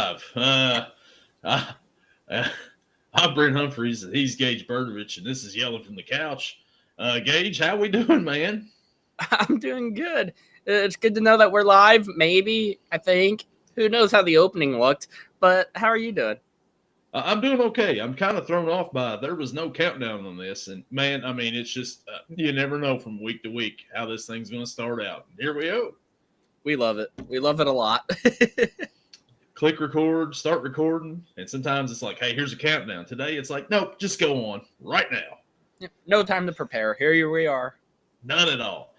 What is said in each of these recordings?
live. I'm Brent Humphreys. He's Gage Berdovich, and this is Yelling from the Couch. Gage, how we doing, man? I'm doing good. It's good to know that we're live, maybe, I think. Who knows how the opening looked, but how are you doing? I'm doing okay. I'm kind of thrown off by there was no countdown on this. And, man, I mean, it's just you never know from week to week how this thing's going to start out. Here we go. We love it. We love it a lot. Click record, start recording, and sometimes it's like, hey, here's a countdown. Today it's like, nope, just go on right now. No time to prepare. Here we are. None at all.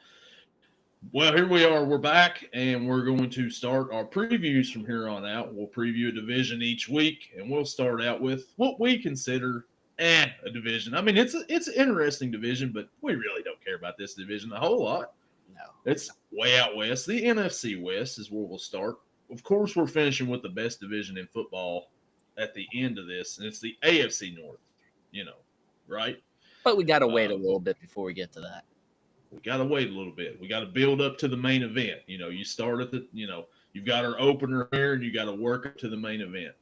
Well, here we are. We're back, and we're going to start our previews from here on out. We'll preview a division each week, and we'll start out with what we consider a division. I mean, it's an interesting division, but we really don't care about this division a whole lot. No. It's way out west. The NFC West is where we'll start. Of course, we're finishing with the best division in football at the end of this, and it's the AFC North, right? But we got to wait a little bit before we get to that. We got to wait a little bit. We got to build up to the main event. You start at you've got our opener here, and you got to work up to the main event.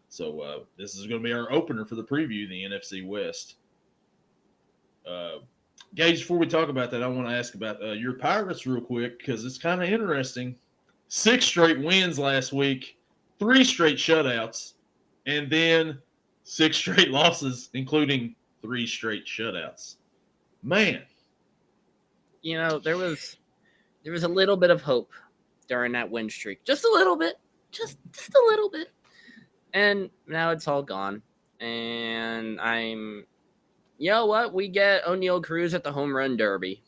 So this is going to be our opener for the preview, the NFC West. Gage, before we talk about that, I want to ask about your Pirates real quick because it's kind of interesting. 6 straight wins last week, 3 straight shutouts, and then 6 straight losses, including 3 straight shutouts. Man. There was a little bit of hope during that win streak. Just a little bit. Just a little bit. And now it's all gone. And you know what? We get O'Neal Cruz at the home run derby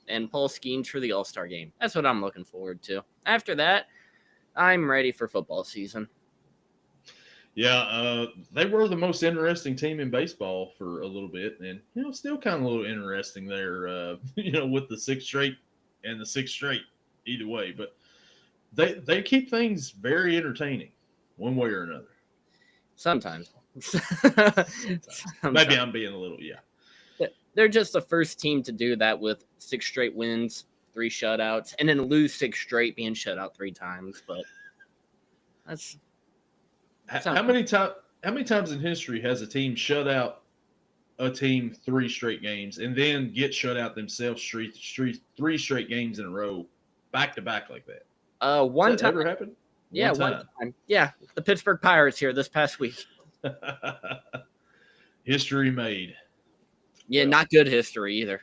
and Paul Skeens for the All-Star game. That's what I'm looking forward to. After that, I'm ready for football season. Yeah, they were the most interesting team in baseball for a little bit, and still kind of a little interesting there. With the 6 straight and the 6 straight, either way. But they keep things very entertaining, one way or another. Sometimes. Maybe I'm being a little, They're just the first team to do that with 6 straight wins, 3 shutouts, and then lose 6 straight, being shut out 3 times. But that's. How many times in history has a team shut out a team 3 straight games and then get shut out themselves 3 straight games in a row, back to back like that? One time ever happened? Yeah, one time. Yeah, the Pittsburgh Pirates here this past week. History made. Yeah, not good history either.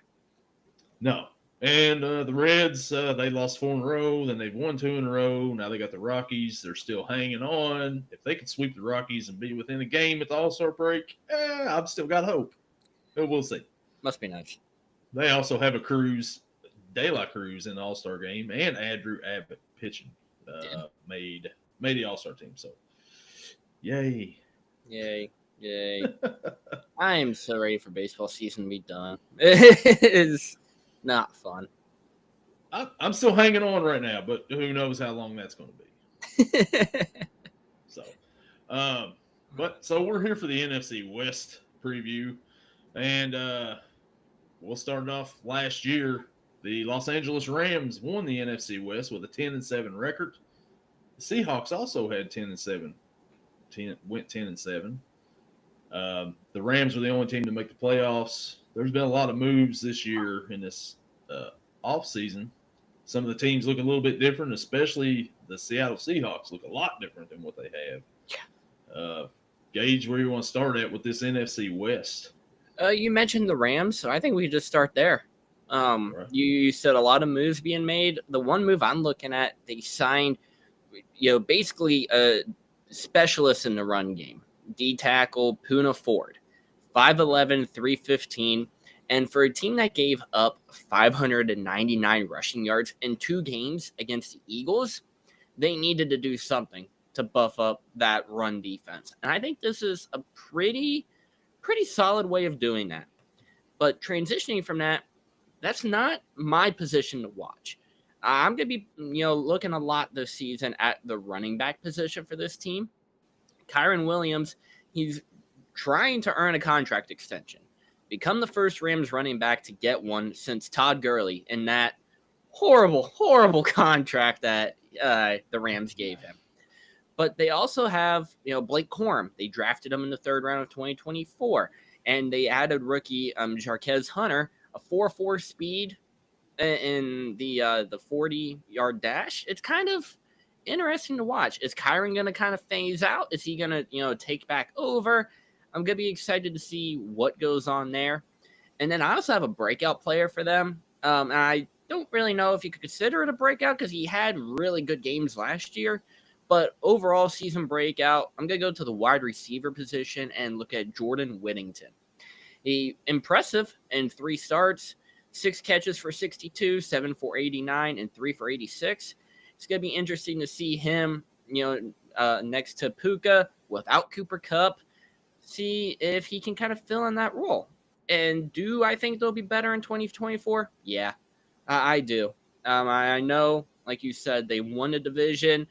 No. And the Reds, they lost 4 in a row. Then they've won 2 in a row. Now they got the Rockies. They're still hanging on. If they could sweep the Rockies and be within a game at the All-Star break, I've still got hope. But we'll see. Must be nice. They also have a De La Cruz in the All-Star game, and Andrew Abbott pitching made the All-Star team. So, yay. I am so ready for baseball season to be done. It is not fun. I'm still hanging on right now, but who knows how long that's going to be. So we're here for the NFC West preview, and we'll start off last year. The Los Angeles Rams won the NFC West with a 10-7 record. The Seahawks also had 10-7. Went 10-7. The Rams were the only team to make the playoffs. There's been a lot of moves this year in this offseason. Some of the teams look a little bit different, especially the Seattle Seahawks look a lot different than what they have. Yeah. Gage, where you want to start at with this NFC West? You mentioned the Rams, so I think we could just start there. Right. You said a lot of moves being made. The one move I'm looking at, they signed, basically a specialist in the run game. D-tackle Poona Ford, 5'11", 315. And for a team that gave up 599 rushing yards in 2 games against the Eagles, they needed to do something to buff up that run defense. And I think this is a pretty solid way of doing that. But transitioning from that, that's not my position to watch. I'm going to be, looking a lot this season at the running back position for this team. Kyron Williams, he's trying to earn a contract extension. Become the first Rams running back to get one since Todd Gurley in that horrible contract that the Rams gave him. But they also have, Blake Corum. They drafted him in the third round of 2024. And they added rookie Jarquez Hunter, a 4.4 speed in the 40-yard dash. It's kind of interesting to watch. Is Kyron going to kind of phase out? Is he going to, take back over? I'm going to be excited to see what goes on there. And then I also have a breakout player for them. And I don't really know if you could consider it a breakout because he had really good games last year. But overall season breakout, I'm going to go to the wide receiver position and look at Jordan Whittington. He impressive in 3 starts, 6 catches for 62, 7 for 89, and 3 for 86. It's going to be interesting to see him, next to Puka without Cooper Kupp, see if he can kind of fill in that role. And do I think they'll be better in 2024? Yeah, I do. I know, like you said, they won the division,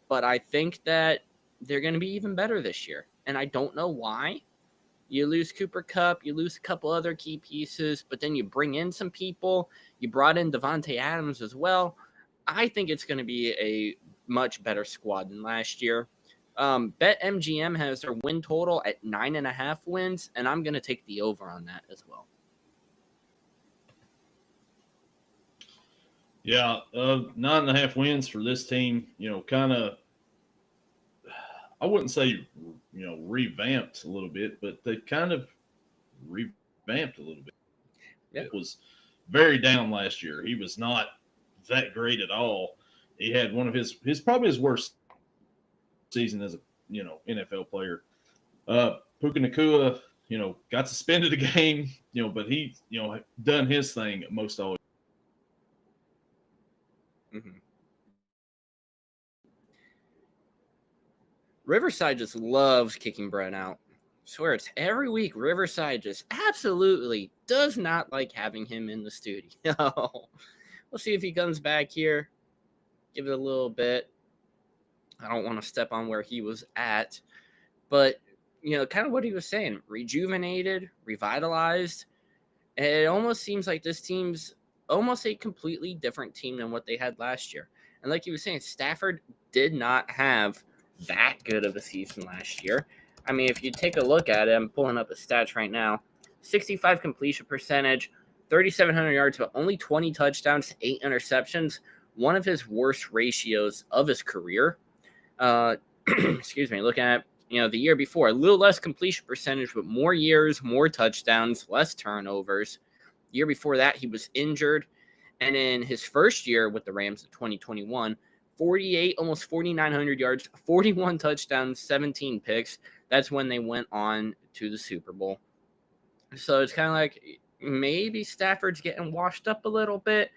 but I think that they're going to be even better this year. And I don't know why. You lose Cooper Kupp, you lose a couple other key pieces, but then you bring in some people. You brought in Devontae Adams as well. I think it's going to be a much better squad than last year. BetMGM has their win total at 9.5 wins, and I'm going to take the over on that as well. Yeah, 9.5 wins for this team, kind of, I wouldn't say, revamped a little bit, but they kind of revamped a little bit. Yep. It was very down last year. He was not that great at all. He had one of his probably his worst season as a, NFL player. Puka Nacua, got suspended a game, but he, done his thing most always. Mm-hmm. Riverside just loves kicking Brett out. I swear it's every week. Riverside just absolutely does not like having him in the studio. We'll see if he comes back here. Give it a little bit. I don't want to step on where he was at. But, kind of what he was saying. Rejuvenated, revitalized. And it almost seems like this team's almost a completely different team than what they had last year. And like you were saying, Stafford did not have that good of a season last year. I mean, if you take a look at it, I'm pulling up the stats right now. 65 completion percentage, 3,700 yards, but only 20 touchdowns, 8 interceptions. One of his worst ratios of his career. Excuse me, looking at, the year before, a little less completion percentage, but more years, more touchdowns, less turnovers. The year before that, he was injured. And in his first year with the Rams in 2021, 48, almost 4,900 yards, 41 touchdowns, 17 picks. That's when they went on to the Super Bowl. So it's kind of like maybe Stafford's getting washed up a little bit.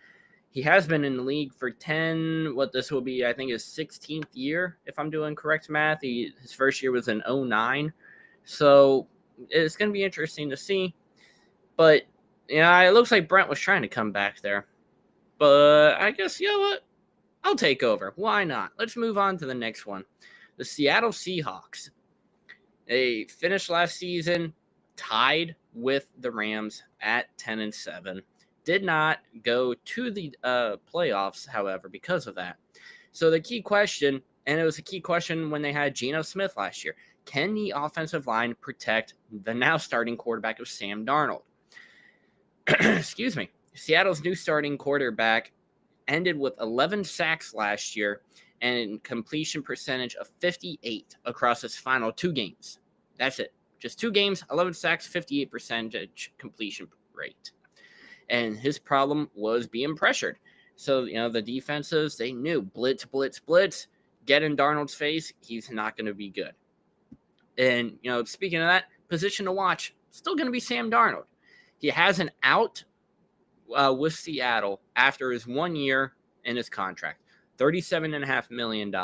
He has been in the league for 10, what this will be, I think, his 16th year, if I'm doing correct math. His first year was in 2009. So it's going to be interesting to see. But, it looks like Brent was trying to come back there. But I guess, what? I'll take over. Why not? Let's move on to the next one. The Seattle Seahawks. They finished last season tied with the Rams at 10-7. Did not go to the playoffs, however, because of that. So the key question, and it was a key question when they had Geno Smith last year, can the offensive line protect the now starting quarterback of Sam Darnold? Excuse me. Seattle's new starting quarterback ended with 11 sacks last year and completion percentage of 58 across his final 2 games. That's it. Just 2 games, 11 sacks, 58% completion rate. And his problem was being pressured. So, the defenses, they knew blitz, blitz, blitz, get in Darnold's face, he's not going to be good. And, speaking of that, position to watch, still going to be Sam Darnold. He has an out with Seattle after his 1 year in his contract, $37.5 million,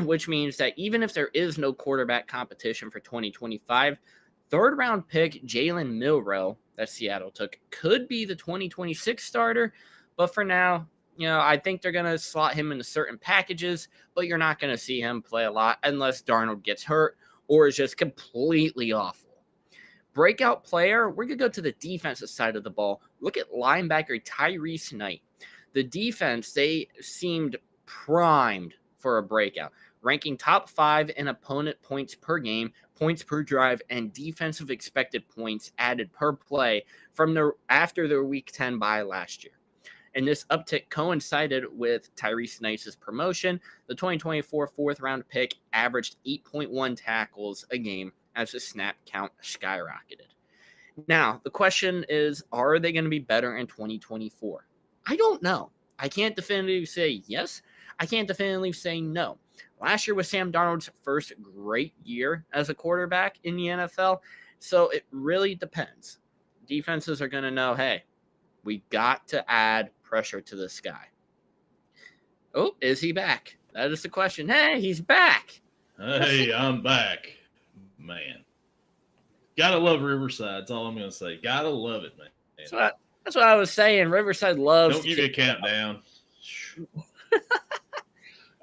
which means that even if there is no quarterback competition for 2025, third-round pick Jalen Milroe that Seattle took could be the 2026 starter. But for now, I think they're going to slot him into certain packages, but you're not going to see him play a lot unless Darnold gets hurt or is just completely awful. Breakout player, we're going to go to the defensive side of the ball. Look at linebacker Tyrese Knight. The defense, they seemed primed for a breakout, ranking top 5 in opponent points per game, points per drive, and defensive expected points added per play after their Week 10 bye last year. And this uptick coincided with Tyrese Nice's promotion. The 2024 fourth-round pick averaged 8.1 tackles a game as the snap count skyrocketed. Now, the question is, are they going to be better in 2024? I don't know. I can't definitively say yes. I can't definitively say no. Last year was Sam Darnold's first great year as a quarterback in the NFL, so it really depends. Defenses are going to know, hey, we got to add pressure to this guy. Oh, is he back? That is the question. Hey, he's back. Hey, I'm back. Man. Gotta love Riverside. That's all I'm going to say. Gotta love it, man. That's what I was saying. Riverside loves Don't give you a countdown.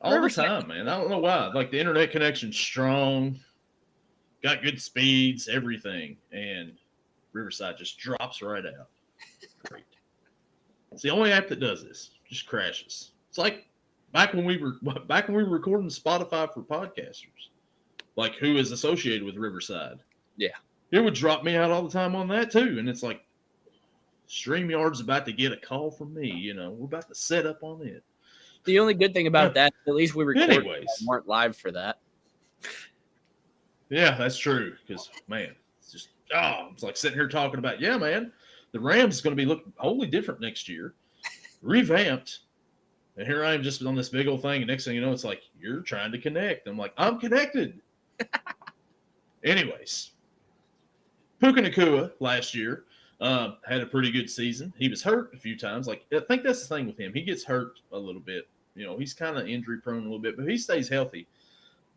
All Riverside. The time, man. I don't know why. Like, the internet connection's strong, got good speeds, everything, and Riverside just drops right out. Great. It's the only app that does this. Just crashes. It's like back when we were recording Spotify for podcasters, like who is associated with Riverside. Yeah, it would drop me out all the time on that too, and it's like StreamYard's about to get a call from me. You know, we're about to set up on it. The only good thing about that, at least we recorded, weren't live for that. Yeah, that's true. Because man, it's just it's like sitting here talking about man. The Rams is going to be looking wholly different next year, revamped. And here I am just on this big old thing. And next thing you know, it's like, you're trying to connect. I'm like, I'm connected. Anyways, Puka Nacua last year had a pretty good season. He was hurt a few times. Like, I think that's the thing with him. He gets hurt a little bit. You know, he's kind of injury prone a little bit, but he stays healthy.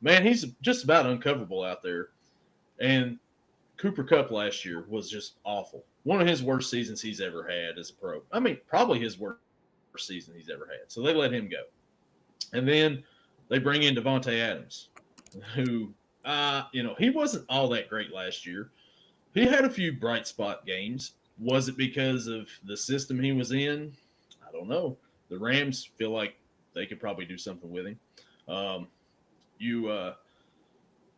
Man, he's just about uncoverable out there. And Cooper Kupp last year was just awful. One of his worst seasons he's ever had as a pro. I mean, probably his worst season he's ever had. So they let him go. And then they bring in Devontae Adams, who, he wasn't all that great last year. He had a few bright spot games. Was it because of the system he was in? I don't know. The Rams feel like they could probably do something with him.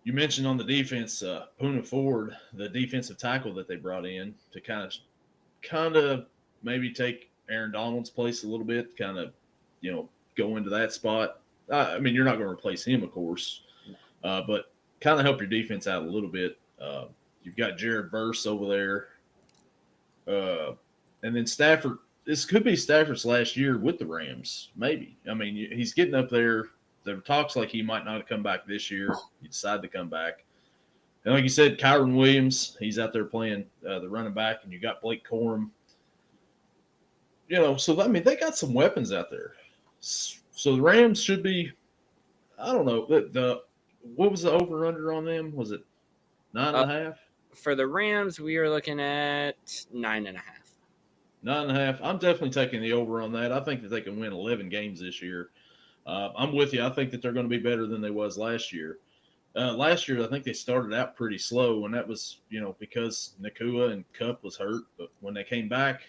You mentioned on the defense, Poona Ford, the defensive tackle that they brought in to kind of maybe take Aaron Donald's place a little bit, kind of, go into that spot. I mean, you're not going to replace him, of course, but kind of help your defense out a little bit. You've got Jared Verse over there. And then Stafford, this could be Stafford's last year with the Rams, maybe. I mean, he's getting up there. There talks like he might not come back this year. He decided to come back. And like you said, Kyron Williams, he's out there playing the running back, and you got Blake Corum. So, I mean, they got some weapons out there. So the Rams should be, I don't know, what was the over-under on them? Was it 9.5? For the Rams, we are looking at 9.5. 9.5. I'm definitely taking the over on that. I think that they can win 11 games this year. I'm with you. I think that they're going to be better than they was last year. Last year, I think they started out pretty slow, and that was, because Nacua and Kupp was hurt. But when they came back,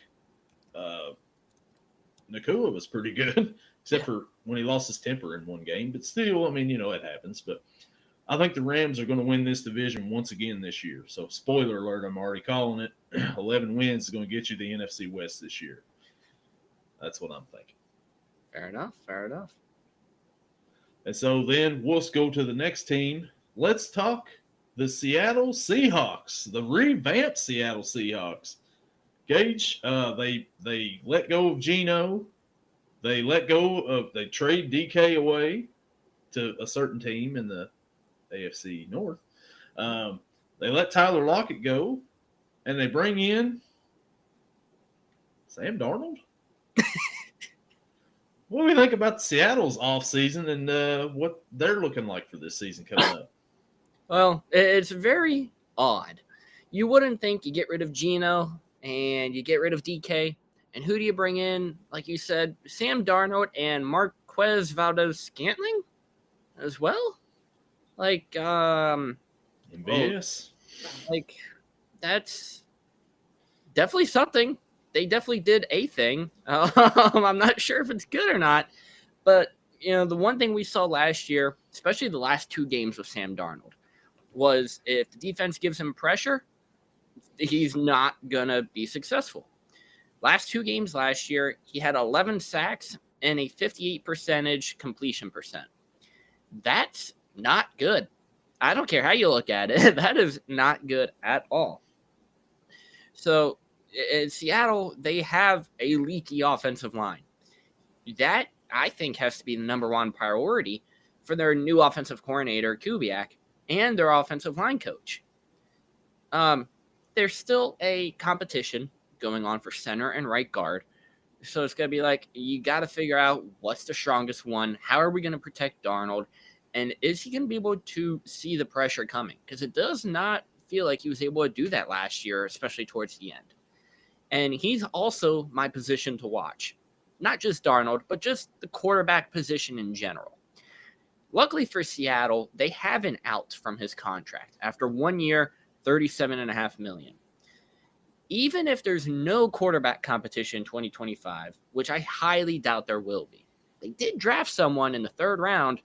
Nacua was pretty good, except for when he lost his temper in one game. But still, I mean, it happens. But I think the Rams are going to win this division once again this year. So, spoiler alert, I'm already calling it. 11 wins is going to get you the NFC West this year. That's what I'm thinking. Fair enough. And so then we'll go to the next team. Let's talk the Seattle Seahawks, the revamped Seattle Seahawks. Gage, they let go of Geno. They trade DK away to a certain team in the AFC North. They let Tyler Lockett go, and they bring in Sam Darnold. What do we think about Seattle's offseason and what they're looking like for this season coming up? Well, it's very odd. You wouldn't think you get rid of Geno and you get rid of DK, and who do you bring in? Like you said, Sam Darnold and Marquez Valdez-Scantling as well? Like, MBS. Like, that's definitely something. They definitely did a thing. I'm not sure if it's good or not, but the one thing we saw last year, especially the last 2 games with Sam Darnold, was if the defense gives him pressure, he's not going to be successful. Last 2 games last year, he had 11 sacks and a 58% completion percent. That's not good. I don't care how you look at it. That is not good at all. So in Seattle, they have a leaky offensive line. That, I think, has to be the number one priority for their new offensive coordinator, Kubiak, and their offensive line coach. There's still a competition going on for center and right guard. So it's going to be like, you got to figure out what's the strongest one. How are we going to protect Darnold? And is he going to be able to see the pressure coming? Because it does not feel like he was able to do that last year, especially towards the end. And he's also my position to watch. Not just Darnold, but just the quarterback position in general. Luckily for Seattle, they have an out from his contract after 1 year, $37.5 million. Even if there's no quarterback competition in 2025, which I highly doubt there will be, they did draft someone in the 3rd round.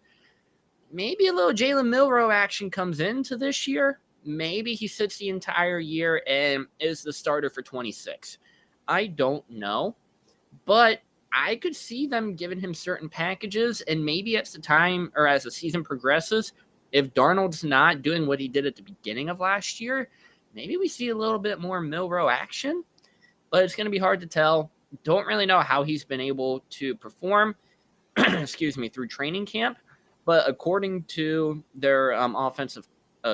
Maybe a little Jalen Milroe action comes into this year. Maybe he sits the entire year and is the starter for 26. I don't know, but I could see them giving him certain packages, and maybe at the time or as the season progresses, if Darnold's not doing what he did at the beginning of last year, maybe we see a little bit more Milroe action, but it's going to be hard to tell. Don't really know how he's been able to perform, through training camp, but according to their offensive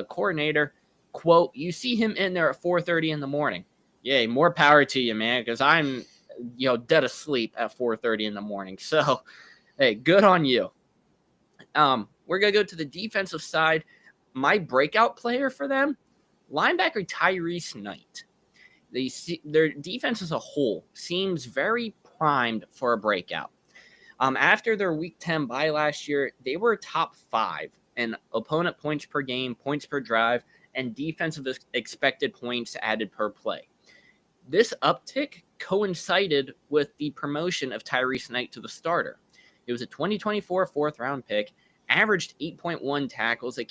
coordinator, quote, you see him in there at 4:30 in the morning. Yay, more power to you, man, because I'm dead asleep at 4:30 in the morning. So, hey, good on you. We're going to go to the defensive side. My breakout player for them, linebacker Tyrese Knight. Their defense as a whole seems very primed for a breakout. After their Week 10 bye last year, they were top 5 in opponent points per game, points per drive, and defensive expected points added per play. This uptick coincided with the promotion of Tyrese Knight to the starter. It was a 2024 4th-round pick, averaged 8.1 tackles a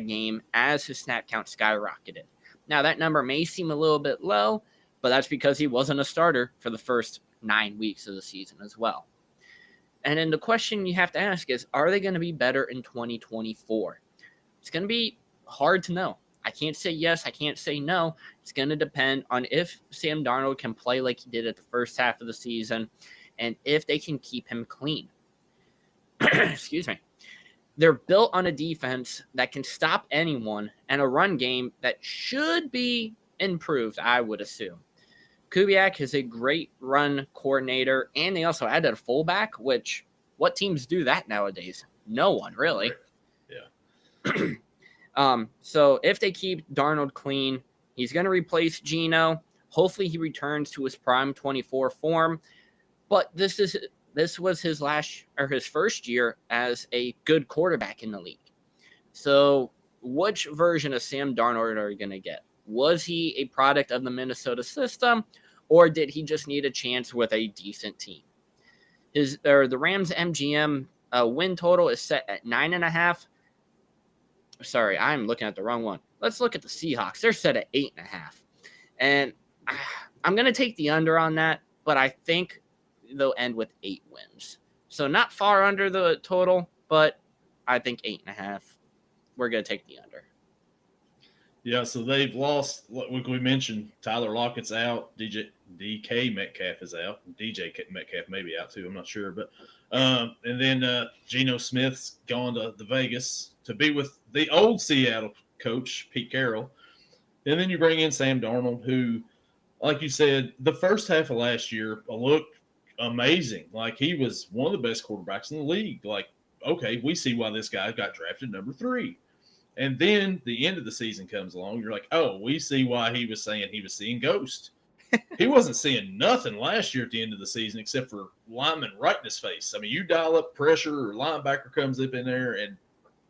game as his snap count skyrocketed. Now, that number may seem a little bit low, but that's because he wasn't a starter for the first 9 weeks of the season as well. And then the question you have to ask is, are they going to be better in 2024? It's going to be hard to know. I can't say yes, I can't say no. It's going to depend on if Sam Darnold can play like he did at the first half of the season and if they can keep him clean. Excuse me. They're built on a defense that can stop anyone and a run game that should be improved, I would assume. Kubiak is a great run coordinator, and they also added a fullback, which what teams do that nowadays? No one, really. Yeah. So if they keep Darnold clean, he's going to replace Geno. Hopefully he returns to his prime 24 form. But this was his first year as a good quarterback in the league. So which version of Sam Darnold are you going to get? Was he a product of the Minnesota system, or did he just need a chance with a decent team? The Rams MGM win total is set at 9.5. Sorry, I'm looking at the wrong one. Let's look at the Seahawks. They're set at 8.5. And I'm going to take the under on that, but I think they'll end with 8 wins. So not far under the total, but I think 8.5. We're going to take the under. Yeah, so they've lost, like we mentioned, Tyler Lockett's out, DK Metcalf is out, DJ Metcalf may be out too, I'm not sure. But and then Geno Smith's gone to Vegas to be with the old Seattle coach, Pete Carroll. And then you bring in Sam Darnold, who, like you said, the first half of last year looked amazing. Like, he was one of the best quarterbacks in the league. Like, okay, we see why this guy got drafted number 3. And then the end of the season comes along. You're like, oh, we see why he was saying he was seeing ghosts. He wasn't seeing nothing last year at the end of the season except for lineman right in his face. I mean, you dial up pressure or linebacker comes up in there, and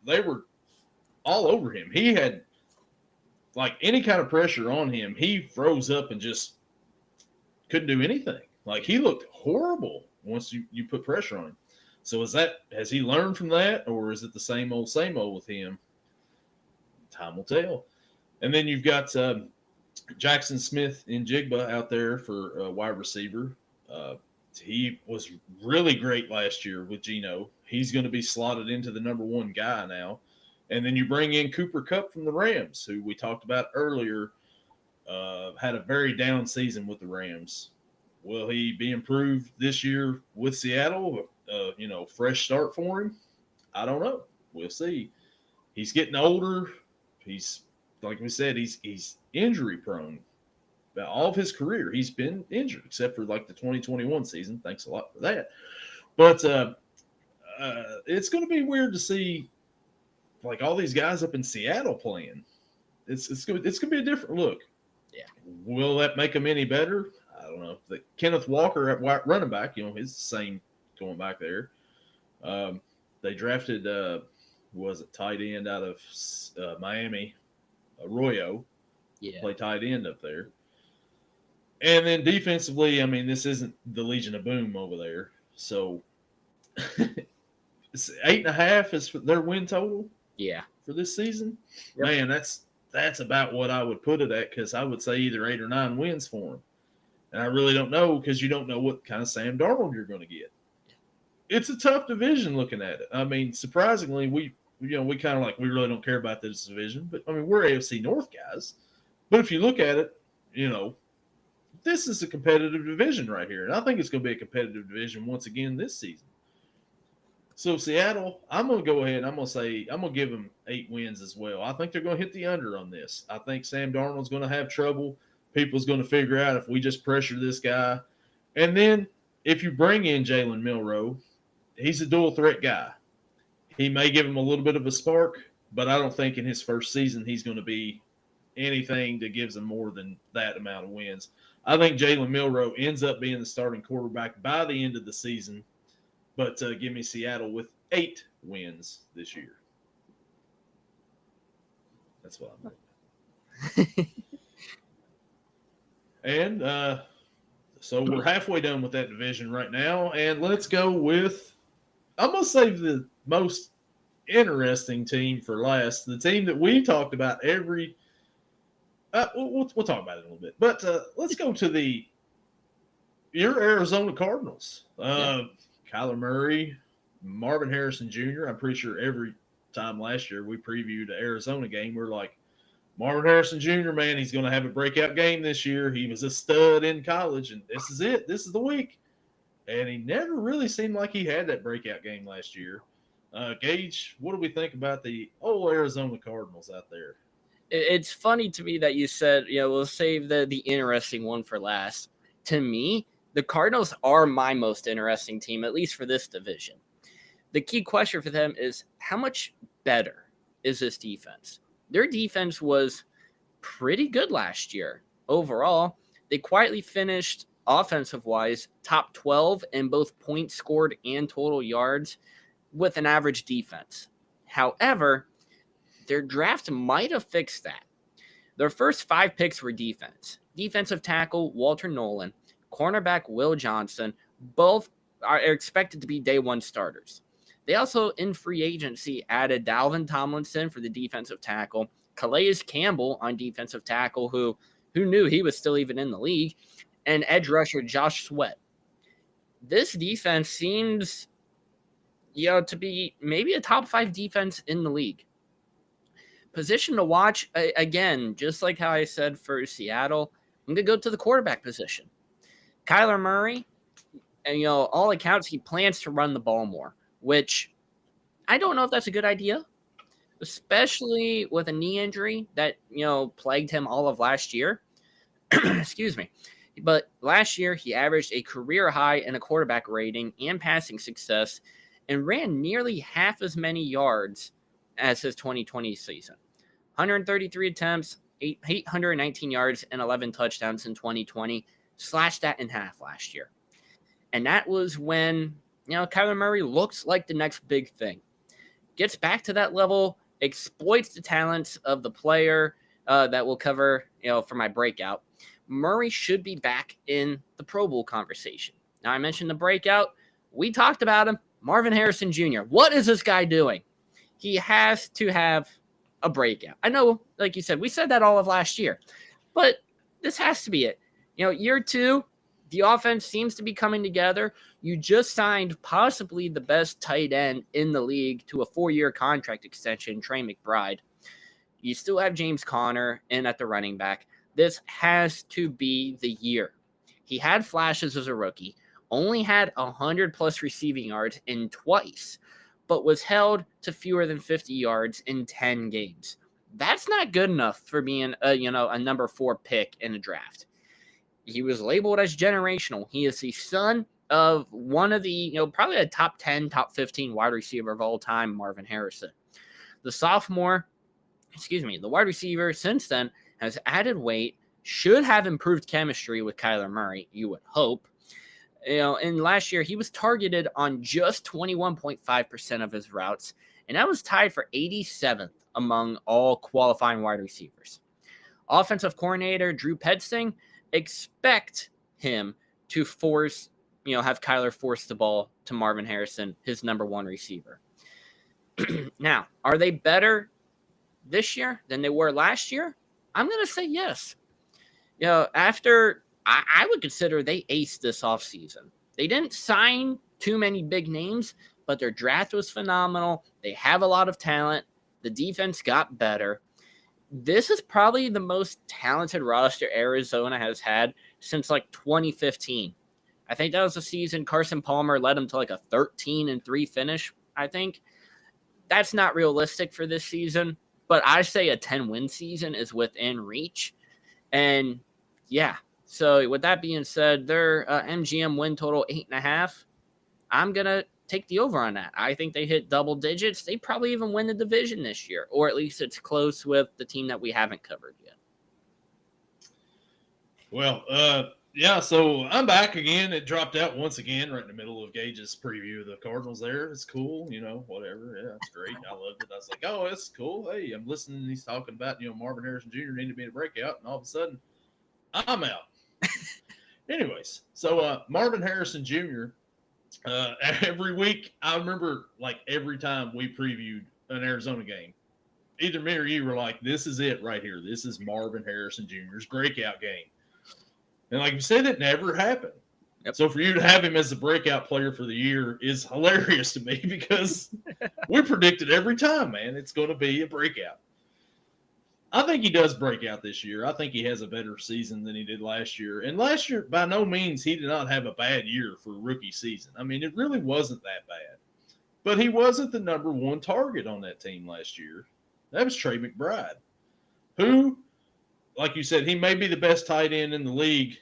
they were all over him. He had, like, any kind of pressure on him, he froze up and just couldn't do anything. Like, he looked horrible once you put pressure on him. So has he learned from that, or is it the same old with him? Time will tell. And then you've got Jackson Smith and Jigba out there for wide receiver. He was really great last year with Geno. He's going to be slotted into the number one guy now. And then you bring in Cooper Kupp from the Rams, who we talked about earlier, had a very down season with the Rams. Will he be improved this year with Seattle? Fresh start for him? I don't know. We'll see. He's getting older. He's, like we said, he's injury prone. All of his career, he's been injured, except for like the 2021 season. Thanks a lot for that. But it's going to be weird to see like all these guys up in Seattle playing. It's going to be a different look. Yeah. Will that make them any better? I don't know. Kenneth Walker at running back, he's the same going back there. They drafted tight end out of Miami, Arroyo. Yeah. Play tight end up there. And then defensively, I mean, this isn't the Legion of Boom over there. So it's 8.5 is their win total. Yeah. For this season. Yep. Man, that's about what I would put it at, because I would say either 8 or 9 wins for them. And I really don't know, because you don't know what kind of Sam Darnold you're going to get. It's a tough division looking at it. I mean, surprisingly, we kind of like, we really don't care about this division, but I mean, we're AFC North guys. But if you look at it, this is a competitive division right here. And I think it's going to be a competitive division once again this season. So Seattle, I'm going to go ahead and I'm going to give them 8 wins as well. I think they're going to hit the under on this. I think Sam Darnold's going to have trouble. People's going to figure out if we just pressure this guy. And then if you bring in Jalen Milroe, he's a dual threat guy. He may give him a little bit of a spark, but I don't think in his first season he's going to be anything that gives him more than that amount of wins. I think Jalen Milroe ends up being the starting quarterback by the end of the season, but give me Seattle with 8 wins this year. That's what I'm thinking. And so we're halfway done with that division right now, and let's go with, I'm going to save the most interesting team for last, the team that we talked about every we'll talk about it a little bit. But let's go to your Arizona Cardinals. Kyler Murray, Marvin Harrison Jr. I'm pretty sure every time last year we previewed the Arizona game, we're like, Marvin Harrison Jr., man, he's going to have a breakout game this year. He was a stud in college, and this is it. This is the week. And he never really seemed like he had that breakout game last year. Gage, what do we think about the old Arizona Cardinals out there? It's funny to me that you said, we'll save the interesting one for last. To me, the Cardinals are my most interesting team, at least for this division. The key question for them is, how much better is this defense? Their defense was pretty good last year. Overall, they quietly finished, offensive-wise, top 12 in both points scored and total yards with an average defense. However, their draft might have fixed that. Their first 5 picks were defense. Defensive tackle Walter Nolan, cornerback Will Johnson, both are expected to be day one starters. They also, in free agency, added Dalvin Tomlinson for the defensive tackle, Calais Campbell on defensive tackle, who knew he was still even in the league, and edge rusher Josh Sweat. This defense seems, to be maybe a top 5 defense in the league. Position to watch, again, just like how I said for Seattle, I'm going to go to the quarterback position. Kyler Murray, and all accounts, he plans to run the ball more, which I don't know if that's a good idea, especially with a knee injury that, plagued him all of last year. Excuse me. But last year, he averaged a career high in a quarterback rating and passing success and ran nearly half as many yards as his 2020 season. 133 attempts, 819 yards, and 11 touchdowns in 2020. Slashed that in half last year. And that was when, Kyler Murray looks like the next big thing. Gets back to that level, exploits the talents of the player that we'll cover, for my breakout. Murray should be back in the Pro Bowl conversation. Now, I mentioned the breakout. We talked about him. Marvin Harrison Jr., what is this guy doing? He has to have a breakout. I know, like you said, we said that all of last year, but this has to be it. Year 2, the offense seems to be coming together. You just signed possibly the best tight end in the league to a 4-year contract extension, Trey McBride. You still have James Conner in at the running back. This has to be the year. He had flashes as a rookie, only had 100-plus receiving yards in twice, but was held to fewer than 50 yards in 10 games. That's not good enough for being a number 4 pick in a draft. He was labeled as generational. He is the son of one of the, probably a top 10, top 15 wide receiver of all time, Marvin Harrison. The wide receiver since then has added weight, should have improved chemistry with Kyler Murray, you would hope. And last year, he was targeted on just 21.5% of his routes, and that was tied for 87th among all qualifying wide receivers. Offensive coordinator Drew Petzing, expect him to have Kyler force the ball to Marvin Harrison, his number 1 receiver. Now, are they better this year than they were last year? I'm going to say yes. I would consider they aced this offseason. They didn't sign too many big names, but their draft was phenomenal. They have a lot of talent. The defense got better. This is probably the most talented roster Arizona has had since 2015. I think that was the season Carson Palmer led them to a 13-3 finish, I think. That's not realistic for this season, but I say a 10-win season is within reach. And yeah, so with that being said, their MGM win total 8.5. I'm going to take the over on that. I think they hit double digits. They probably even win the division this year, or at least it's close with the team that we haven't covered yet. Well, yeah, so I'm back again. It dropped out once again right in the middle of Gage's preview of the Cardinals there. It's cool, whatever. Yeah, it's great. I loved it. I was like, oh, it's cool. Hey, I'm listening. He's talking about, Marvin Harrison Jr. needed to be in a breakout, and all of a sudden, I'm out. Anyways, so Marvin Harrison Jr., every week, I remember every time we previewed an Arizona game, either me or you were like, this is it right here. This is Marvin Harrison Jr.'s breakout game. And like you said, it never happened. Yep. So for you to have him as the breakout player for the year is hilarious to me because we predicted every time, man, it's going to be a breakout. I think he does break out this year. I think he has a better season than he did last year. And last year, by no means, he did not have a bad year for a rookie season. I mean, it really wasn't that bad. But he wasn't the number 1 target on that team last year. That was Trey McBride, who, like you said, he may be the best tight end in the league,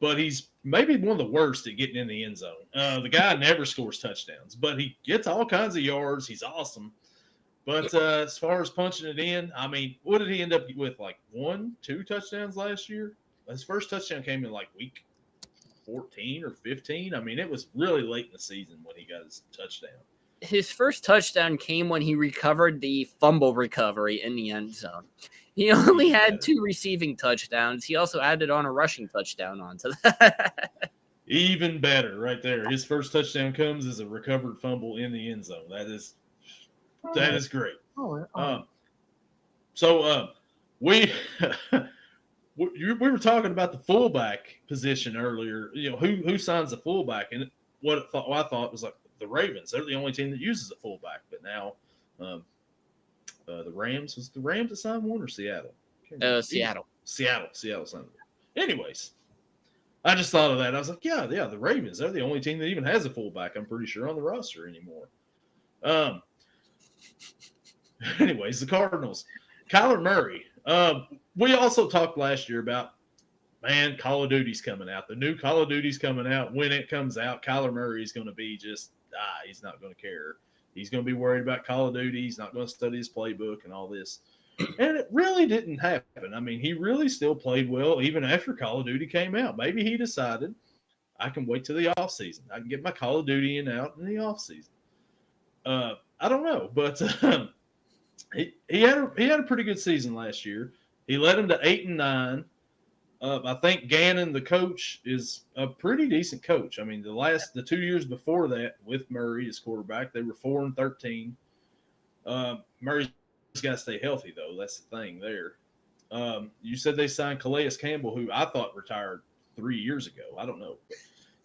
but he's maybe one of the worst at getting in the end zone. The guy never scores touchdowns, but he gets all kinds of yards. He's awesome. But as far as punching it in, I mean, what did he end up with? 1, 2 touchdowns last year? His first touchdown came in week 14 or 15. I mean, it was really late in the season when he got his touchdown. His first touchdown came when he recovered the fumble recovery in the end zone. He only had 2 receiving touchdowns. He also added on a rushing touchdown onto that. Even better right there. His first touchdown comes as a recovered fumble in the end zone. That is great. We were talking about the fullback position earlier. Who signs the fullback, and what I thought was the Ravens. They're the only team that uses a fullback. But now, the Rams that signed one or Seattle? Seattle. Seattle signed one. Anyways, I just thought of that. I was like, yeah, the Ravens. They're the only team that even has a fullback. I'm pretty sure on the roster anymore. Anyways, the Cardinals. Kyler Murray. We also talked last year about, man, Call of Duty's coming out. The new Call of Duty's coming out. When it comes out, Kyler Murray is going to be just, he's not going to care. He's going to be worried about Call of Duty. He's not going to study his playbook and all this. And it really didn't happen. I mean, he really still played well even after Call of Duty came out. Maybe he decided, I can wait till the offseason. I can get my Call of Duty out in the offseason. I don't know, but he had a pretty good season last year. He led him to 8-9. I think Gannon, the coach, is a pretty decent coach. I mean, the 2 years before that, with Murray as quarterback, they were 4-13. Murray's got to stay healthy though. That's the thing there. You said they signed Calais Campbell, who I thought retired 3 years ago. I don't know.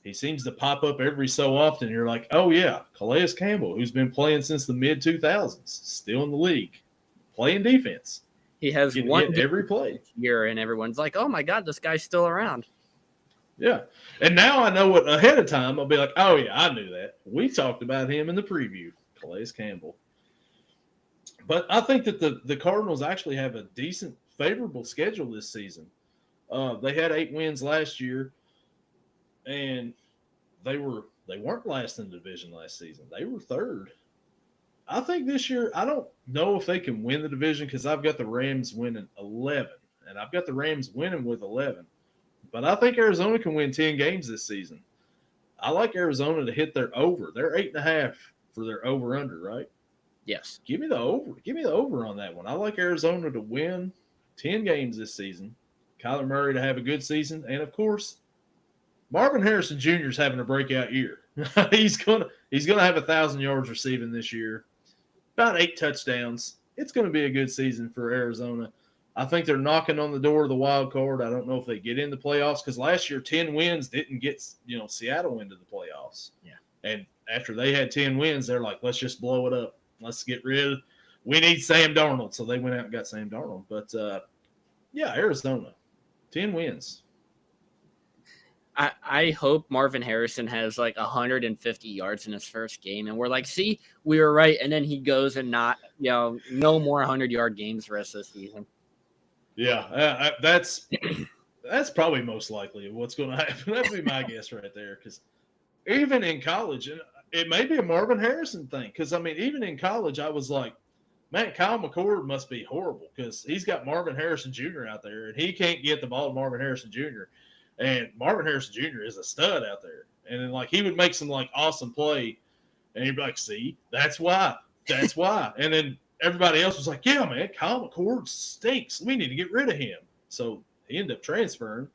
He seems to pop up every so often. You're like, oh yeah, Calais Campbell, who's been playing since the mid 2000s, still in the league, playing defense. He has one every play year, and everyone's like, "Oh my God, this guy's still around." Yeah, and now I know what ahead of time. I'll be like, "Oh yeah, I knew that. We talked about him in the preview, Calais Campbell." But I think that the Cardinals actually have a decent, favorable schedule this season. They had 8 wins last year, and they weren't last in the division last season. They were 3rd. I think this year, I don't know if they can win the division because I've got the Rams winning 11, and I've got the Rams winning with 11. But I think Arizona can win 10 games this season. I like Arizona to hit their over. They're 8.5 for their over-under, right? Yes. Give me the over. Give me the over on that one. I like Arizona to win 10 games this season. Kyler Murray to have a good season. And, of course, Marvin Harrison Jr. is having a breakout year. He's gonna have 1,000 yards receiving this year. About 8 touchdowns. It's going to be a good season for Arizona. I think they're knocking on the door of the wild card. I don't know if they get in the playoffs because last year 10 wins didn't get Seattle into the playoffs. Yeah. And after they had 10 wins, they're like, let's just blow it up. Let's get rid of – we need Sam Darnold. So they went out and got Sam Darnold. But, yeah, Arizona, 10 wins. I hope Marvin Harrison has like 150 yards in his first game, and we're like, see, we were right. And then he goes and no more 100-yard games the rest of the season. Yeah, that's probably most likely what's going to happen. That'd be my guess right there. Because even in college, and it may be a Marvin Harrison thing. Because I mean, even in college, I was like, man, Kyle McCord must be horrible because he's got Marvin Harrison Jr. out there, and he can't get the ball to Marvin Harrison Jr. And Marvin Harrison Jr. is a stud out there. And then, like, he would make some, like, awesome play. And he'd be like, see, that's why. That's why. And then everybody else was like, yeah, man, Kyle McCord stinks. We need to get rid of him. So he ended up transferring.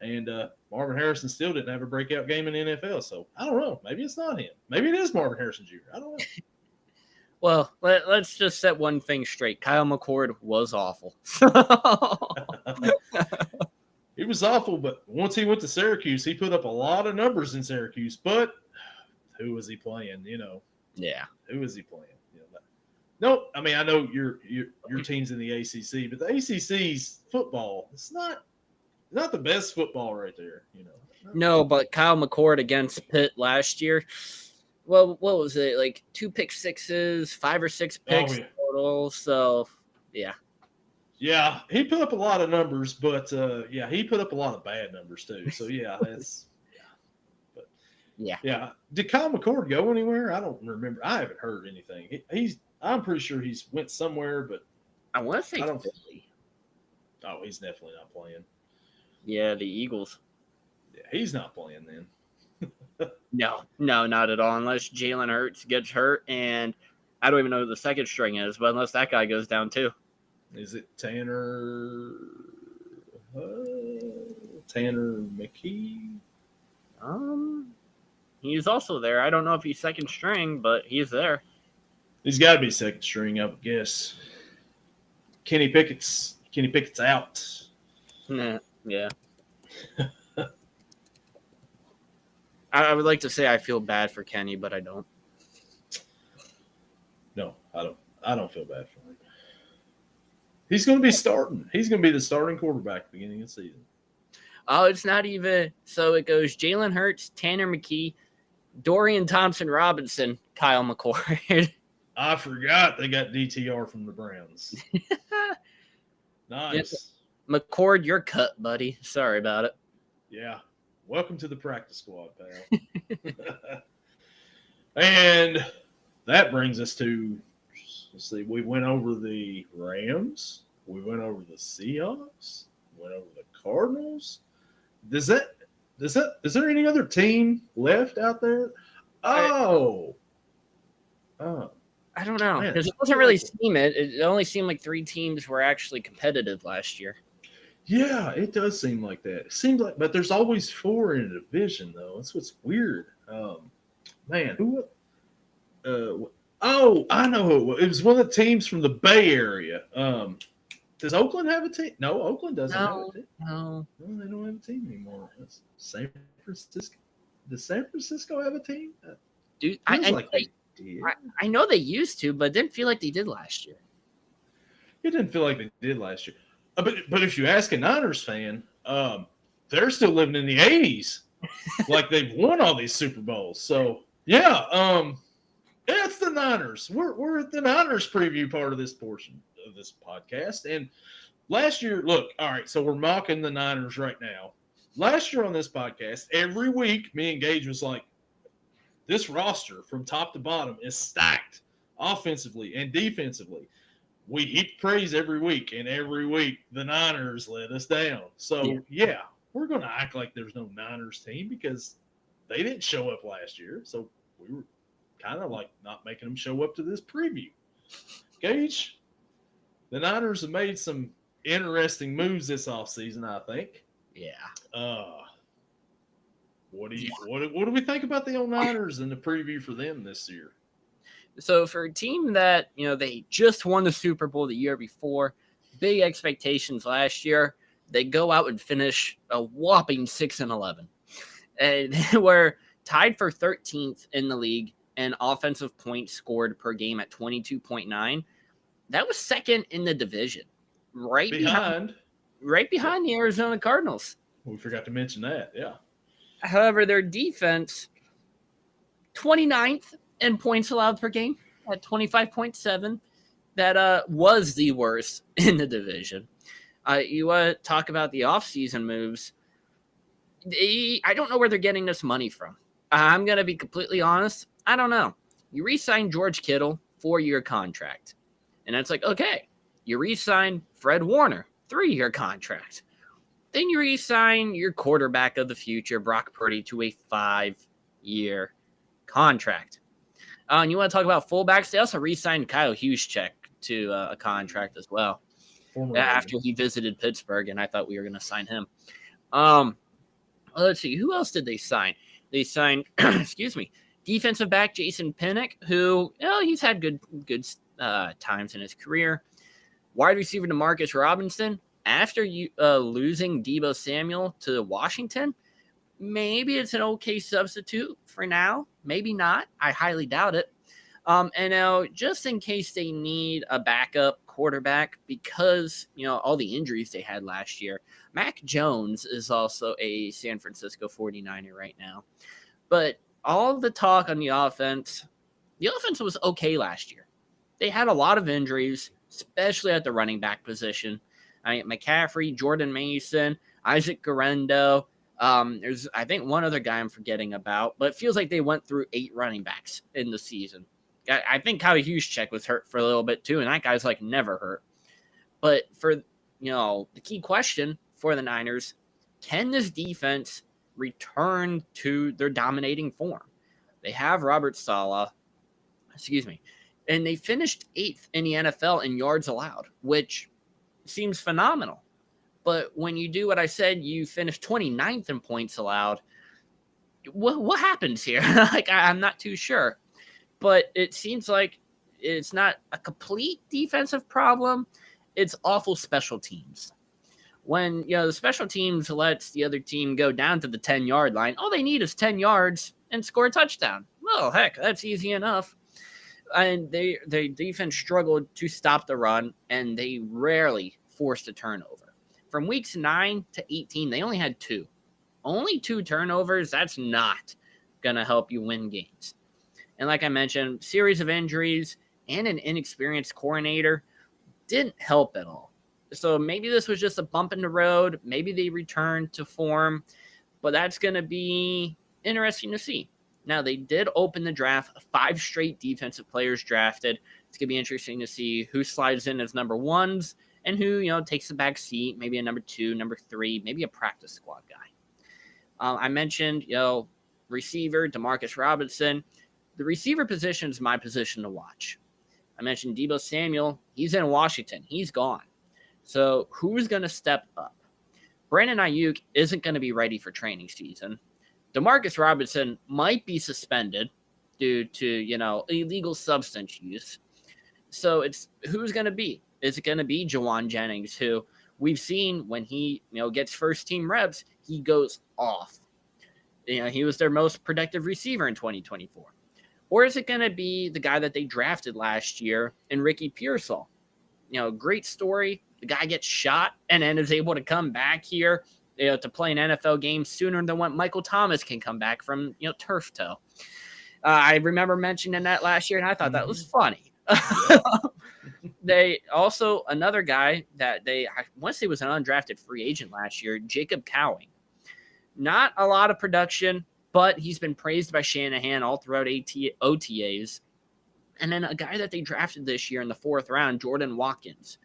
And Marvin Harrison still didn't have a breakout game in the NFL. So I don't know. Maybe it's not him. Maybe it is Marvin Harrison Jr. I don't know. Well, let's just set one thing straight. Kyle McCord was awful. He was awful, but once he went to Syracuse, he put up a lot of numbers in Syracuse. But who was he playing? Yeah. Who was he playing? No, I mean I know your team's in the ACC, but the ACC's football, it's not the best football right there. No, but Kyle McCord against Pitt last year. Well, what was it? Like 2 pick sixes, 5 or 6 picks total. So yeah. Yeah, he put up a lot of numbers, but he put up a lot of bad numbers too. So yeah. Did Kyle McCord go anywhere? I don't remember. I haven't heard anything. I'm pretty sure he's went somewhere, but I want to say Philly. Oh, he's definitely not playing. Yeah, the Eagles. Yeah, he's not playing then. No, not at all. Unless Jalen Hurts gets hurt, and I don't even know who the second string is, but unless that guy goes down too. Is it Tanner McKee? He's also there. I don't know if he's second string, but he's there. He's got to be second string, I would guess. Kenny Pickett's out. Yeah. I would like to say I feel bad for Kenny, but I don't. No, I don't. I don't feel bad for him. He's going to be starting. He's going to be the starting quarterback at the beginning of the season. Oh, it's not even. So it goes Jalen Hurts, Tanner McKee, Dorian Thompson-Robinson, Kyle McCord. I forgot they got DTR from the Browns. Nice. Yes. McCord, you're cut, buddy. Sorry about it. Yeah. Welcome to the practice squad, pal. And that brings us to, let's see, we went over the Rams. We went over the Seahawks. Went over the Cardinals. Is there any other team left out there? Oh. I don't know. Because it doesn't really seem it. It only seemed like 3 teams were actually competitive last year. Yeah, it does seem like that. It seems like, but there's always 4 in a division, though. That's what's weird. Man, who? Oh, I know who it was. It was one of the teams from the Bay Area. Does Oakland have a team? No, Oakland doesn't have a team. No. No, they don't have a team anymore. That's San Francisco. Does San Francisco have a team? Dude, Did. I know they used to, but it didn't feel like they did last year. It didn't feel like they did last year. But if you ask a Niners fan, they're still living in the 80s. Like they've won all these Super Bowls. So, yeah, it's the Niners. We're at the Niners preview part of this portion of this podcast. And last year, look, all right, so we're mocking the Niners right now. Last year on this podcast, every week, me and Gage was like, this roster from top to bottom is stacked offensively and defensively. We heap praise every week, and every week the Niners let us down. So, yeah, we're going to act like there's no Niners team because they didn't show up last year. So we were kind of like not making them show up to this preview. Gage, the Niners have made some interesting moves this offseason, I think. Yeah. What do we think about the old Niners and the preview for them this year? So for a team that, they just won the Super Bowl the year before, big expectations last year, they go out and finish a whopping 6-11. And they were tied for 13th in the league in offensive points scored per game at 22.9. That was second in the division, right behind the Arizona Cardinals. We forgot to mention that, yeah. However, their defense, 29th in points allowed per game at 25.7. That was the worst in the division. You want to talk about the offseason moves. I don't know where they're getting this money from. I'm going to be completely honest. I don't know. You re-sign George Kittle, 4-year contract. And that's like, okay. You re-sign Fred Warner, 3-year contract. Then you re-sign your quarterback of the future, Brock Purdy, to a 5-year contract. And you want to talk about fullbacks? They also re-signed Kyle Juszczyk to a contract as well. After he visited Pittsburgh, and I thought we were going to sign him. Let's see. Who else did they sign? They signed, defensive back Jason Pinnock, who he's had good times in his career. Wide receiver DeMarcus Robinson. After losing Deebo Samuel to Washington, maybe it's an okay substitute for now. Maybe not. I highly doubt it. And now, just in case they need a backup quarterback, because all the injuries they had last year, Mac Jones is also a San Francisco 49er right now. But all the talk on the offense was okay last year. They had a lot of injuries, especially at the running back position. McCaffrey, Jordan Mason, Isaac Guerrero. There's, I think, one other guy I'm forgetting about, but it feels like they went through 8 running backs in the season. I think Kyle Juszczyk was hurt for a little bit too, and that guy's like never hurt. But for the key question for the Niners, can this defense return to their dominating form? They have Robert Saleh, and they finished 8th in the NFL in yards allowed, which seems phenomenal. But when you do what I said, you finish 29th in points allowed. What happens here? I'm not too sure. But it seems like it's not a complete defensive problem. It's awful special teams. When the special teams lets the other team go down to the 10-yard line, all they need is 10 yards and score a touchdown. Well, heck, that's easy enough. And their defense struggled to stop the run, and they rarely forced a turnover. From weeks 9 to 18, they only had 2. Only 2 turnovers, that's not going to help you win games. And like I mentioned, series of injuries and an inexperienced coordinator didn't help at all. So maybe this was just a bump in the road. Maybe they returned to form, but that's going to be interesting to see. Now, they did open the draft, 5 straight defensive players drafted. It's going to be interesting to see who slides in as number 1s and who, takes the back seat, maybe a number 2, number 3, maybe a practice squad guy. I mentioned, receiver, DeMarcus Robinson. The receiver position is my position to watch. I mentioned Deebo Samuel. He's in Washington. He's gone. So who's going to step up? Brandon Ayuk isn't going to be ready for training season. Demarcus Robinson might be suspended due to, illegal substance use. So it's who's going to be? Is it going to be Jawan Jennings, who we've seen when he, gets first team reps, he goes off. He was their most productive receiver in 2024. Or is it going to be the guy that they drafted last year in Ricky Pearsall? Great story. The guy gets shot and then is able to come back here to play an NFL game sooner than what Michael Thomas can come back from, turf toe. I remember mentioning that last year, and I thought that was funny. They also, another guy that I want to say was an undrafted free agent last year, Jacob Cowing. Not a lot of production, but he's been praised by Shanahan all throughout OTAs. And then a guy that they drafted this year in the 4th round, Jordan Watkins.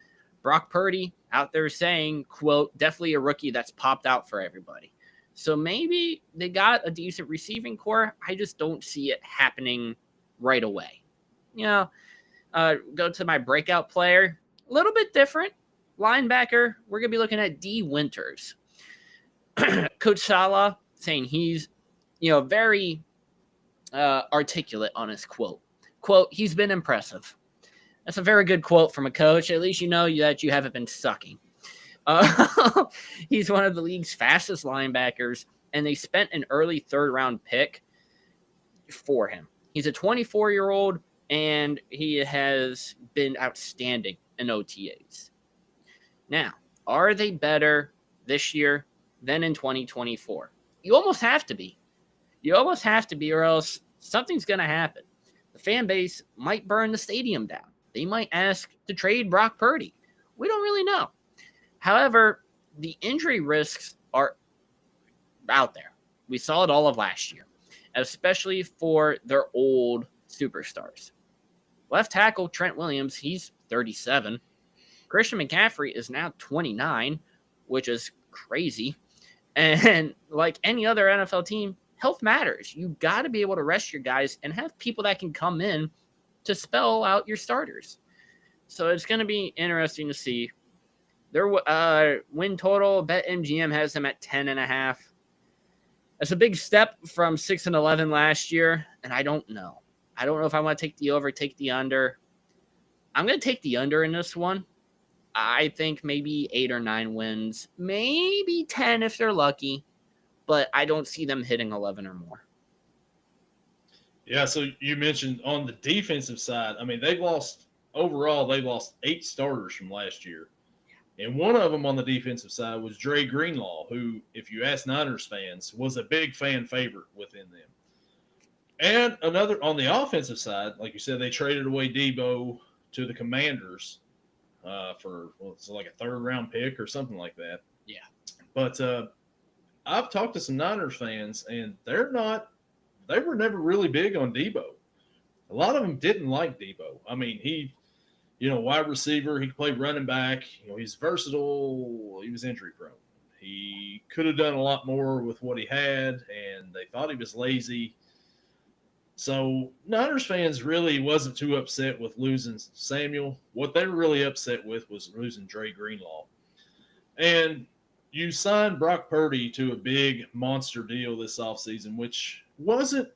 Brock Purdy out there saying, quote, definitely a rookie that's popped out for everybody. So maybe they got a decent receiving core. I just don't see it happening right away. Go to my breakout player. A little bit different. Linebacker, we're going to be looking at D. Winters. Coach Salah saying he's, very articulate on his quote. Quote, he's been impressive. That's a very good quote from a coach. At least you know that you haven't been sucking. He's one of the league's fastest linebackers, and they spent an early 3rd-round pick for him. He's a 24-year-old, and he has been outstanding in OTAs. Now, are they better this year than in 2024? You almost have to be. Or else something's going to happen. The fan base might burn the stadium down. They might ask to trade Brock Purdy. We don't really know. However, the injury risks are out there. We saw it all of last year, especially for their old superstars. Left tackle Trent Williams, he's 37. Christian McCaffrey is now 29, which is crazy. And like any other NFL team, health matters. You got to be able to rest your guys and have people that can come in to spell out your starters. So it's going to be interesting to see. Their win total, BetMGM has them at 10.5. That's a big step from 6-11 last year, and I don't know. I don't know if I want to take the over, take the under. I'm going to take the under in this one. I think maybe 8 or 9 wins, maybe 10 if they're lucky, but I don't see them hitting 11 or more. Yeah, so you mentioned on the defensive side, I mean, they lost 8 starters from last year. And one of them on the defensive side was Dre Greenlaw, who, if you ask Niners fans, was a big fan favorite within them. And another on the offensive side, like you said, they traded away Debo to the Commanders for it's like a 3rd-round pick or something like that. Yeah. But I've talked to some Niners fans, and they were never really big on Debo. A lot of them didn't like Debo. I mean, he, wide receiver, he could play running back. He's versatile. He was injury prone. He could have done a lot more with what he had, and they thought he was lazy. So Niners fans really wasn't too upset with losing Samuel. What they were really upset with was losing Dre Greenlaw. And you signed Brock Purdy to a big monster deal this offseason, which wasn't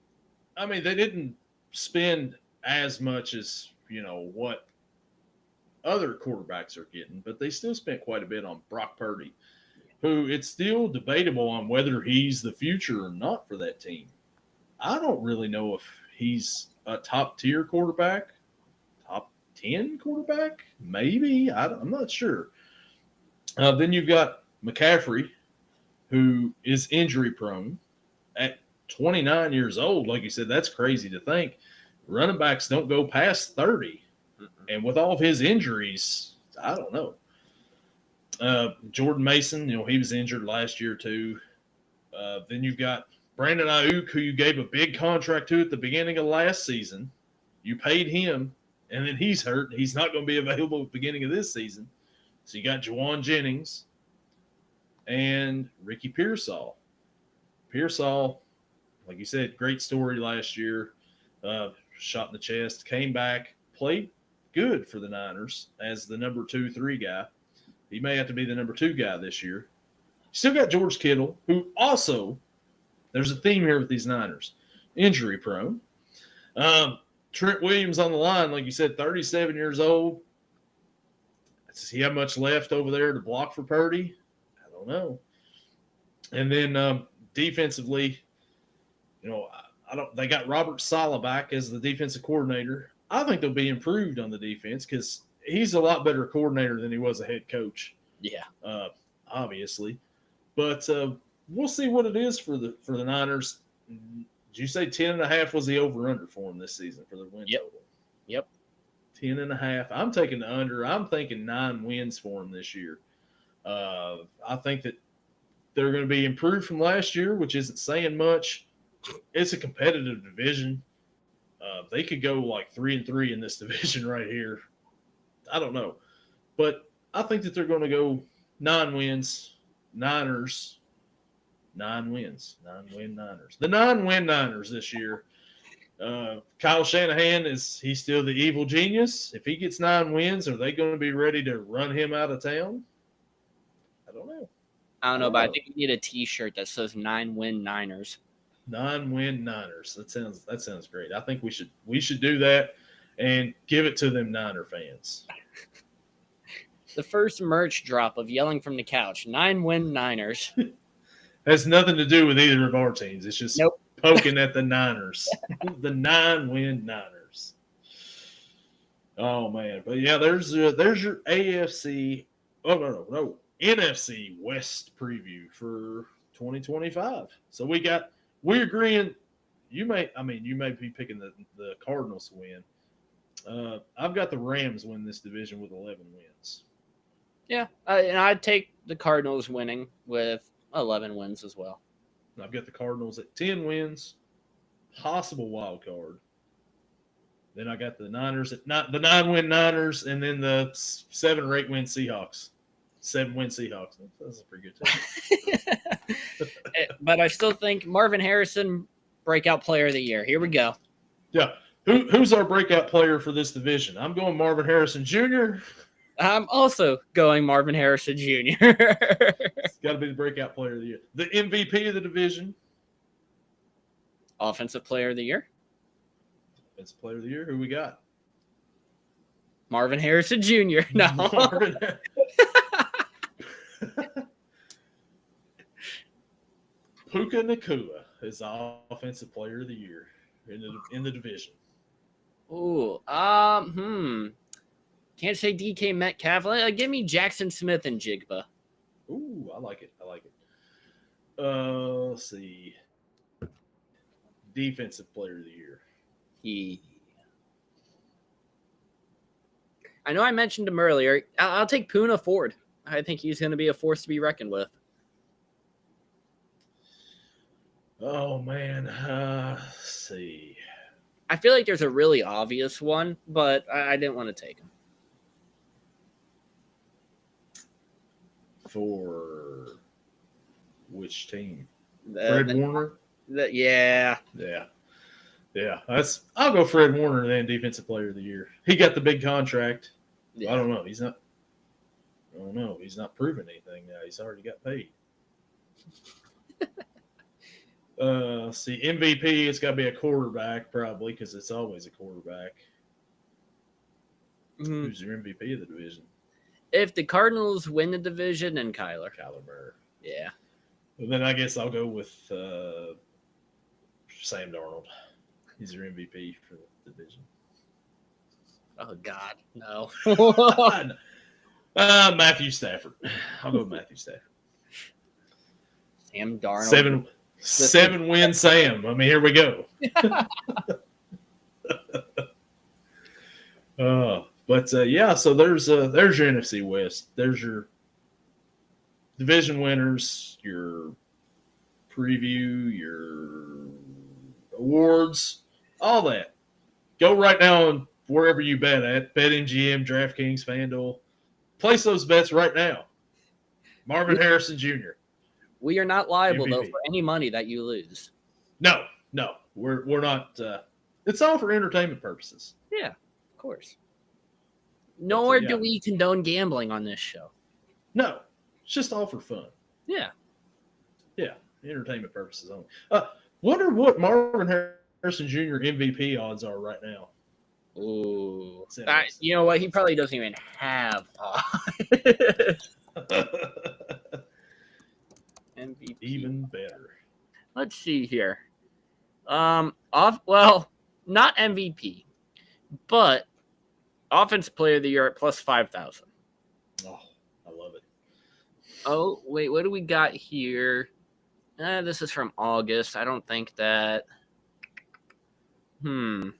– I mean, they didn't spend as much as, what other quarterbacks are getting, but they still spent quite a bit on Brock Purdy, who it's still debatable on whether he's the future or not for that team. I don't really know if he's a top-tier quarterback, top 10 quarterback, maybe. I'm not sure. Then you've got McCaffrey, who is injury-prone at 29 years old. Like you said, that's crazy to think. Running backs don't go past 30. And with all of his injuries, I don't know. Jordan Mason, he was injured last year too. Then you've got Brandon Ayuk, who you gave a big contract to at the beginning of last season. You paid him, and then he's hurt. He's not going to be available at the beginning of this season. So you got Jawan Jennings and Ricky Pearsall. Pearsall, like you said, great story last year. Shot in the chest, came back, played good for the Niners as the number 2-3 guy. He may have to be the number 2 guy this year. Still got George Kittle, who also, there's a theme here with these Niners, injury prone. Trent Williams on the line, like you said, 37 years old. Does he have much left over there to block for Purdy? I don't know. And then defensively, I don't. They got Robert Saleh back as the defensive coordinator. I think they'll be improved on the defense because he's a lot better coordinator than he was a head coach. Yeah. Obviously, but we'll see what it is for the Niners. Did you say 10.5 was the over/under for them this season for the win total? Yep. 10.5. I'm taking the under. I'm thinking 9 wins for them this year. I think that they're going to be improved from last year, which isn't saying much. It's a competitive division. They could go like 3-3 in this division right here. I don't know, but I think that they're going to go 9 wins. Niners. 9 wins. 9-win Niners. The 9-win Niners this year. Kyle Shanahan, is he still the evil genius? If he gets 9 wins, are they going to be ready to run him out of town? I don't know. I don't know, but I think we need a T-shirt that says 9-win Niners. 9-win Niners. That sounds great. I think we should do that and give it to them Niner fans. The first merch drop of Yelling from the Couch. 9-win Niners. Has nothing to do with either of our teams. It's just poking at the Niners. The 9-win Niners. Oh man, but yeah, there's your AFC. Oh no, NFC West preview for 2025. So we're agreeing. You may be picking the Cardinals to win. I've got the Rams win this division with 11 wins. Yeah, and I'd take the Cardinals winning with 11 wins as well. I've got the Cardinals at 10 wins, possible wild card. Then I got the Niners at the 9-win Niners, and then the 7 or 8 win Seahawks. 7-win Seahawks. That's a pretty good team. But I still think Marvin Harrison, breakout player of the year. Here we go. Yeah. Who's our breakout player for this division? I'm going Marvin Harrison Jr. I'm also going Marvin Harrison Jr. It's got to be the breakout player of the year. The MVP of the division. Offensive player of the year. Offensive player of the year. Who we got? Marvin Harrison Jr. No. Puka Nacua is offensive player of the year in the division. Ooh, Can't say DK Metcalf. Give me Jackson Smith and Jigba. Ooh, I like it. Let's see. Defensive player of the year. I know I mentioned him earlier. I'll take Poona Ford. I think he's going to be a force to be reckoned with. Oh, man. Let's see. I feel like there's a really obvious one, but I didn't want to take him. For which team? Fred Warner? Yeah. I'll go Fred Warner then, defensive player of the year. He got the big contract. Yeah. I don't know. He's not proving anything now. He's already got paid. See, MVP, it's got to be a quarterback probably because it's always a quarterback. Mm-hmm. Who's your MVP of the division? If the Cardinals win the division, then Kyler Murray. Yeah. Well, then I guess I'll go with Sam Darnold. He's your MVP for the division. Oh, God, no. Matthew Stafford. I'll go with Matthew Stafford. Sam Darnold. 7 win Sam. I mean, here we go. So there's your NFC West. There's your division winners, your preview, your awards, all that. Go right now on wherever you bet at. BetMGM, DraftKings, FanDuel. Place those bets right now. Marvin Harrison Jr. We are not liable, MVP. Though, for any money that you lose. No. We're not. It's all for entertainment purposes. Yeah, of course. Nor do we condone gambling on this show. No, it's just all for fun. Yeah. Yeah, entertainment purposes only. Wonder what Marvin Harrison Jr. MVP odds are right now. Ooh. You know what? He probably doesn't even have MVP. Even better. Let's see here. Well, not MVP, but Offensive Player of the Year at plus 5,000. Oh, I love it. Oh, wait, what do we got here? This is from August. I don't think that. I'll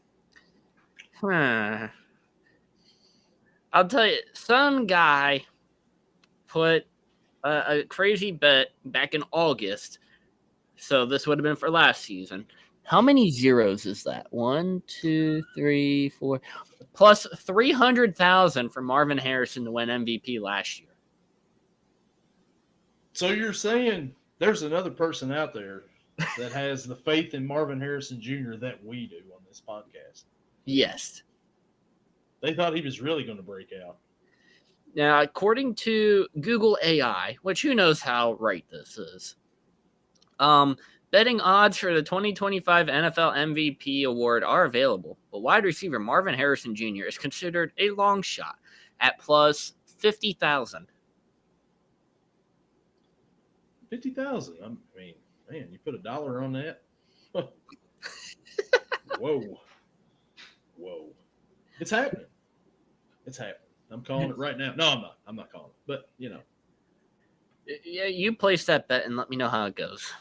tell you, some guy put a crazy bet back in August. So this would have been for last season. How many zeros is that? 1, 2, 3, 4. Plus 300,000 for Marvin Harrison to win MVP last year. So you're saying there's another person out there that has the faith in Marvin Harrison Jr. that we do on this podcast? Yes. They thought he was really going to break out. Now, according to Google AI, which who knows how right this is, betting odds for the 2025 NFL MVP award are available, but wide receiver Marvin Harrison Jr. is considered a long shot at plus 50,000. 50,000. I mean, man, you put $1 on that. Whoa. It's happening. I'm calling it right now. No, I'm not. I'm not calling it. But, you know. Yeah, you place that bet and let me know how it goes.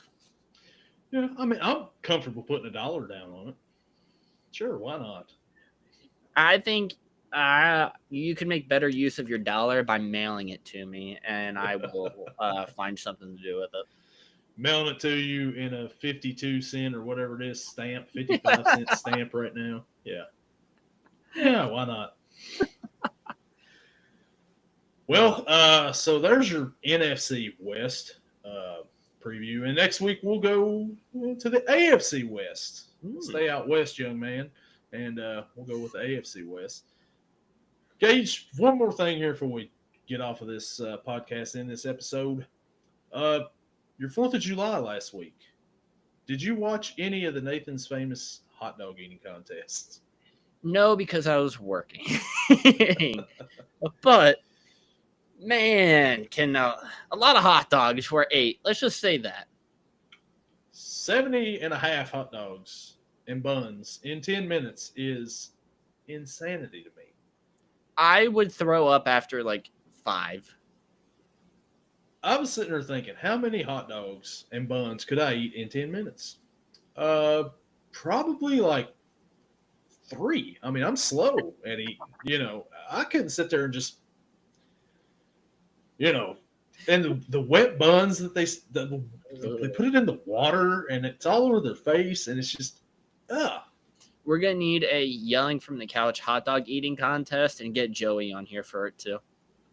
Yeah, I mean, I'm comfortable putting $1 down on it. Sure, why not? I think you can make better use of your $1 by mailing it to me, and I will find something to do with it. Mailing it to you in a 52 cent or whatever it is stamp, 55-cent stamp right now. Yeah. Yeah, why not? Well, so there's your NFC West preview. And next week we'll go to the AFC West. Stay out west, young man. And we'll go with the AFC West. Gage, one more thing here before we get off of this podcast in this episode. Your 4th of July last week. Did you watch any of the Nathan's Famous hot dog eating contests? No, because I was working. But, man, a lot of hot dogs were ate. Let's just say that. 70 and a half hot dogs and buns in 10 minutes is insanity to me. I would throw up after like 5. I was sitting there thinking, how many hot dogs and buns could I eat in 10 minutes? Probably like 3. I mean, I'm slow at eating. You know, I couldn't sit there and just, you know, and the wet buns that they put it in the water and it's all over their face and it's just, We're going to need a yelling from the couch hot dog eating contest and get Joey on here for it too.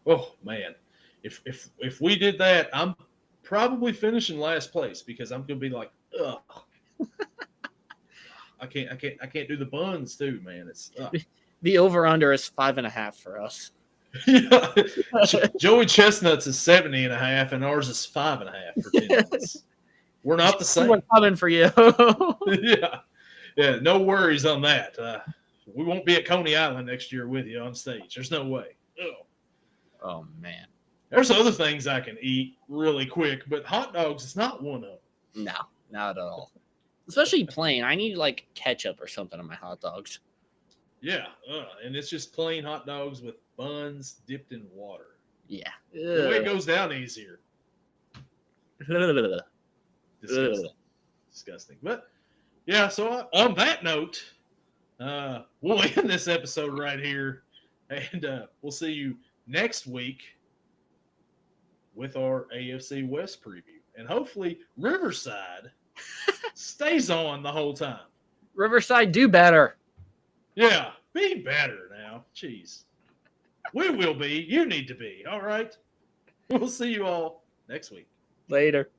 Oh man. If we did that, I'm probably finishing last place because I'm going to be like, ugh. I can't do the buns too, man. It's the over under is 5.5 for us. Yeah. Joey Chestnut's is 70 and a half, and ours is 5.5 for 10 minutes. We're not the same. We're coming for you. Yeah. No worries on that. We won't be at Coney Island next year with you on stage. There's no way. Oh man. There's other things I can eat really quick, but hot dogs is not one of them. No, not at all. Especially plain. I need like ketchup or something on my hot dogs. Yeah, and it's just plain hot dogs with buns dipped in water. Yeah. The way it goes down easier. Disgusting. But, yeah, so on that note, we'll end this episode right here, and we'll see you next week with our AFC West preview. And hopefully Riverside stays on the whole time. Riverside, do better. Yeah, be better now. Jeez. We will be. You need to be. All right. We'll see you all next week. Later.